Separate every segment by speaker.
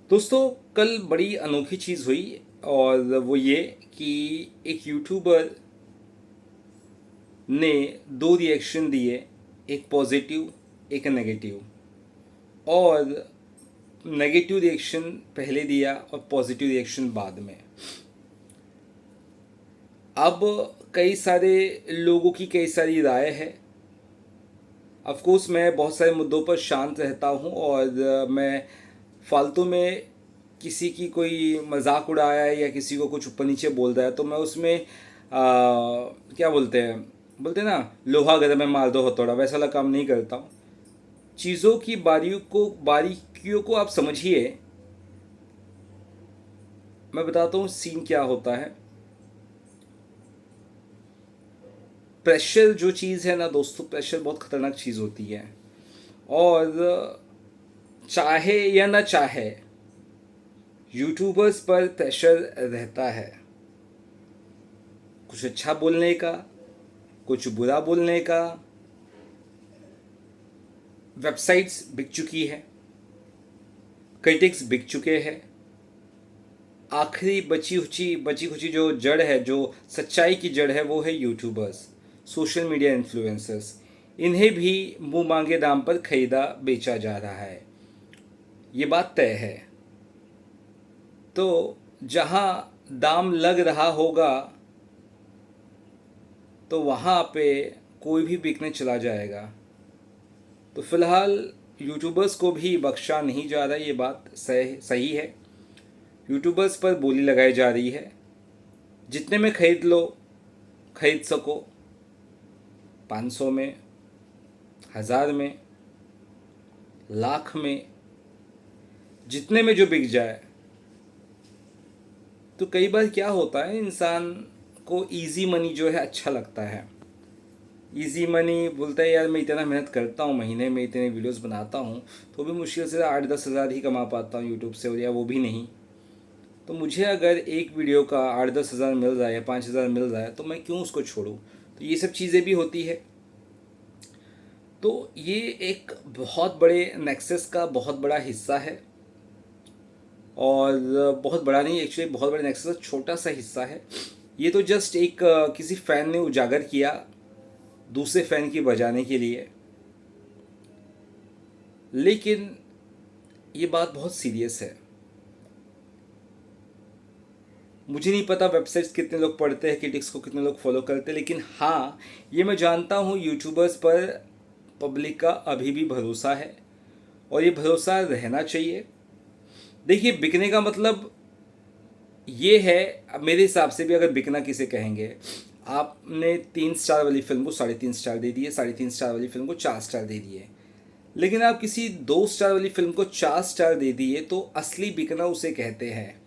Speaker 1: दोस्तों, कल बड़ी अनोखी चीज़ हुई और वो ये कि एक यूट्यूबर ने दो रिएक्शन दिए। एक पॉजिटिव, एक नेगेटिव। और नेगेटिव रिएक्शन पहले दिया और पॉजिटिव रिएक्शन बाद में। अब कई सारे लोगों की कई सारी राय है। ऑफ कोर्स मैं बहुत सारे मुद्दों पर शांत रहता हूँ और मैं फालतू में किसी की कोई मजाक उड़ाया है या किसी को कुछ ऊपर नीचे बोल रहा है तो मैं उसमें क्या बोलते हैं ना, लोहा गर्म में मार दो हथौड़ा, वैसा वाला काम नहीं करता हूँ। चीज़ों की बारीकियों को आप समझिए। मैं बताता हूँ सीन क्या होता है। प्रेशर जो चीज़ है ना दोस्तों, प्रेशर बहुत ख़तरनाक चीज़ होती है। और चाहे या ना चाहे यूट्यूबर्स पर प्रेशर रहता है, कुछ अच्छा बोलने का, कुछ बुरा बोलने का। वेबसाइट्स बिक चुकी है, क्रिटिक्स बिक चुके हैं। आखिरी बची खुची जो जड़ है, जो सच्चाई की जड़ है, वो है यूट्यूबर्स, सोशल मीडिया इन्फ्लुएंसर्स। इन्हें भी मुंह मांगे दाम पर खरीदा बेचा जा रहा है, ये बात तय है। तो जहां दाम लग रहा होगा तो वहाँ पे कोई भी बिकने चला जाएगा। तो फिलहाल यूट्यूबर्स को भी बख्शा नहीं जा रहा, ये बात सही है। यूट्यूबर्स पर बोली लगाई जा रही है, जितने में खरीद लो, खरीद सको, 500 में, 1000 में, लाख में, जितने में जो बिक जाए। तो कई बार क्या होता है, इंसान को इजी मनी जो है अच्छा लगता है। इजी मनी बोलता है यार मैं इतना मेहनत करता हूँ, महीने में इतने वीडियोस बनाता हूँ तो भी मुश्किल से 8-10 हज़ार ही कमा पाता हूँ यूट्यूब से, और या वो भी नहीं। तो मुझे अगर एक वीडियो का 8-10 हज़ार मिल रहा है या 5 हज़ार मिल रहा है तो मैं क्यों उसको छोड़ूँ। तो ये सब चीज़ें भी होती है। तो ये एक बहुत बड़े नेक्सस का बहुत बड़ा हिस्सा है। और बहुत बड़ा नहीं, एक्चुअली बहुत बड़े नेक्सस का छोटा सा हिस्सा है। ये तो जस्ट एक किसी फ़ैन ने उजागर किया दूसरे फ़ैन की बजाने के लिए। लेकिन ये बात बहुत सीरियस है। मुझे नहीं पता वेबसाइट्स कितने लोग पढ़ते हैं, क्रिटिक्स को कितने लोग फॉलो करते हैं, लेकिन हाँ ये मैं जानता हूँ, यूट्यूबर्स पर पब्लिक का अभी भी भरोसा है और ये भरोसा रहना चाहिए। देखिए, बिकने का मतलब ये है, अब मेरे हिसाब से भी अगर बिकना किसे कहेंगे, आपने 3 स्टार वाली फिल्म को 3.5 स्टार दे दिए, 3.5 स्टार वाली फिल्म को 4 स्टार दे दिए। लेकिन आप किसी 2 स्टार वाली फिल्म को 4 स्टार दे दिए तो असली बिकना उसे कहते हैं।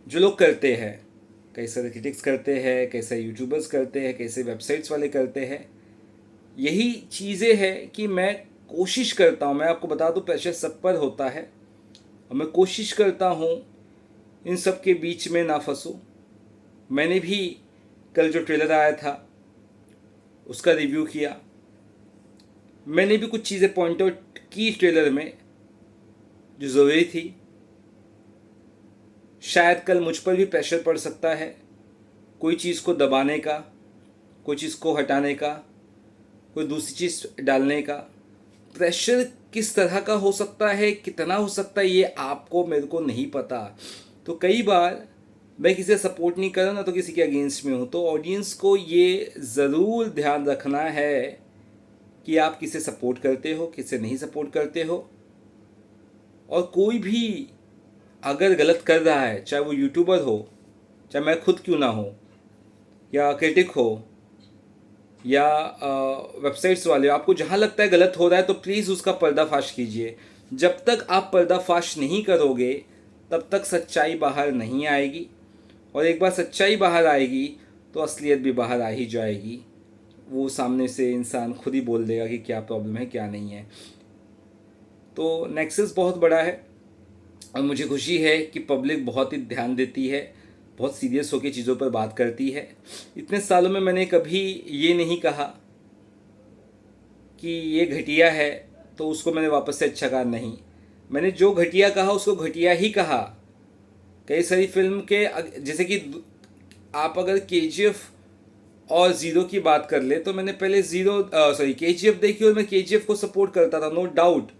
Speaker 1: जो लोग करते हैं, कई सारे क्रिटिक्स करते हैं, कई सारे यूट्यूबर्स करते हैं, कई सारे वेबसाइट्स वाले करते हैं। यही चीज़ें हैं कि मैं कोशिश करता हूँ, मैं आपको बता दूँ प्रेशर सब पर होता है और मैं कोशिश करता हूँ इन सब के बीच में ना फंसूँ। मैंने भी कल जो ट्रेलर आया था उसका रिव्यू किया। मैंने भी कुछ चीज़ें पॉइंट आउट की ट्रेलर में जो ज़रूरी थी। शायद कल मुझ पर भी प्रेशर पड़ सकता है, कोई चीज़ को दबाने का, कोई चीज़ को हटाने का, कोई दूसरी चीज़ डालने का। प्रेशर किस तरह का हो सकता है, कितना हो सकता है, ये आपको मेरे को नहीं पता। तो कई बार मैं किसी का सपोर्ट नहीं कर रहा ना तो किसी के अगेंस्ट में हूँ। तो ऑडियंस को ये ज़रूर ध्यान रखना है कि आप किसे सपोर्ट करते हो, किसे नहीं सपोर्ट करते हो। और कोई भी अगर गलत कर रहा है, चाहे वो यूट्यूबर हो, चाहे मैं खुद क्यों ना हो, या क्रिटिक हो, या वेबसाइट्स वाले, आपको जहाँ लगता है गलत हो रहा है तो प्लीज़ उसका पर्दाफाश कीजिए। जब तक आप पर्दाफाश नहीं करोगे तब तक सच्चाई बाहर नहीं आएगी, और एक बार सच्चाई बाहर आएगी तो असलियत भी बाहर आ ही जाएगी। वो सामने से इंसान खुद ही बोल देगा कि क्या प्रॉब्लम है, क्या नहीं है। तो नेक्सस बहुत बड़ा है और मुझे खुशी है कि पब्लिक बहुत ही ध्यान देती है, बहुत सीरियस होकर चीज़ों पर बात करती है। इतने सालों में मैंने कभी ये नहीं कहा कि ये घटिया है तो उसको मैंने वापस से अच्छा कहा, नहीं। मैंने जो घटिया कहा उसको घटिया ही कहा। कई सारी फिल्म के जैसे कि आप अगर केजीएफ और ज़ीरो की बात कर ले तो मैंने पहले केजीएफ देखी और मैं केजीएफ को सपोर्ट करता था, नो डाउट।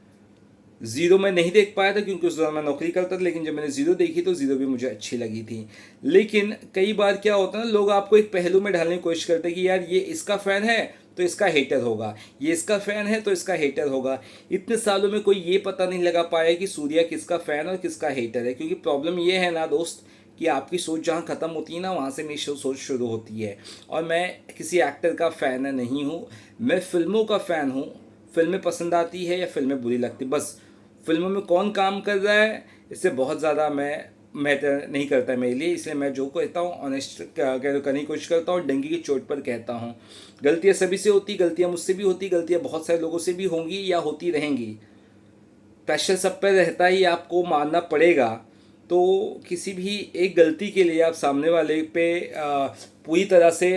Speaker 1: ज़ीरो मैं नहीं देख पाया था क्योंकि उस दौरान मैं नौकरी करता था, लेकिन जब मैंने ज़ीरो देखी तो ज़ीरो भी मुझे अच्छी लगी थी। लेकिन कई बार क्या होता है ना, लोग आपको एक पहलू में ढालने की कोशिश करते हैं कि यार ये इसका फ़ैन है तो इसका हेटर होगा, ये इसका फ़ैन है तो इसका हेटर होगा। इतने सालों में कोई ये पता नहीं लगा पाया कि सूर्या किसका फ़ैन और किसका हेटर है, क्योंकि प्रॉब्लम ये है ना दोस्त कि आपकी सोच जहाँ ख़त्म होती है ना, वहाँ से मेरी सोच शुरू होती है। और मैं किसी एक्टर का फ़ैन नहीं हूँ, मैं फिल्मों का फ़ैन हूँ। फिल्में पसंद आती है या फिल्में बुरी लगती, बस फिल्मों में कौन काम कर रहा है इससे बहुत ज़्यादा मैं मैटर नहीं करता है मेरे लिए। इसलिए मैं जो कहता हूँ ऑनेस्ट करने की कोशिश करता हूँ, डंकी की चोट पर कहता हूँ। गलतियाँ सभी से होती, गलतियाँ मुझसे भी होती, गलतियाँ बहुत सारे लोगों से भी होंगी या होती रहेंगी। प्रेशर सब पे रहता ही, आपको मानना पड़ेगा। तो किसी भी एक गलती के लिए आप सामने वाले पे पूरी तरह से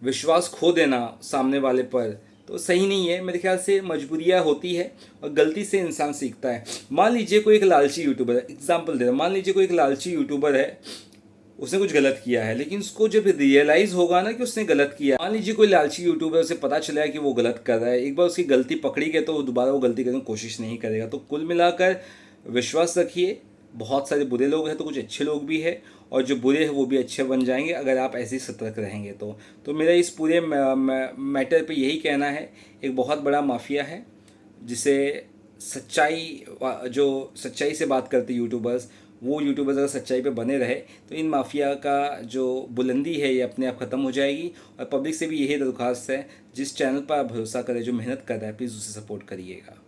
Speaker 1: विश्वास खो देना सामने वाले पर तो सही नहीं है। मेरे ख्याल से मजबूरियाँ होती है और गलती से इंसान सीखता है। मान लीजिए कोई एक लालची यूट्यूबर है, एग्जांपल दे रहा हूँ, मान लीजिए कोई एक लालची यूट्यूबर है, उसने कुछ गलत किया है, लेकिन उसको जब रियलाइज़ होगा ना कि उसने गलत किया, मान लीजिए कोई लालची यूट्यूबर, उसे पता चला है कि वो गलत कर रहा है, एक बार उसकी गलती पकड़ी गई तो दोबारा वो गलती करने की कोशिश नहीं करेगा। तो कुल मिलाकर विश्वास रखिए, बहुत सारे बुरे लोग हैं तो कुछ अच्छे लोग भी हैं, और जो बुरे हैं वो भी अच्छे बन जाएंगे अगर आप ऐसे ही सतर्क रहेंगे तो मेरा इस पूरे मैटर पे यही कहना है। एक बहुत बड़ा माफिया है जिसे जो सच्चाई से बात करते यूट्यूबर्स, वो यूट्यूबर्स अगर सच्चाई पे बने रहे तो इन माफिया का जो बुलंदी है ये अपने आप ख़त्म हो जाएगी। और पब्लिक से भी यही दरख्वास्त है, जिस चैनल पर आप भरोसा करें, जो मेहनत कर रहा है, प्लीज़ उसे सपोर्ट करिएगा।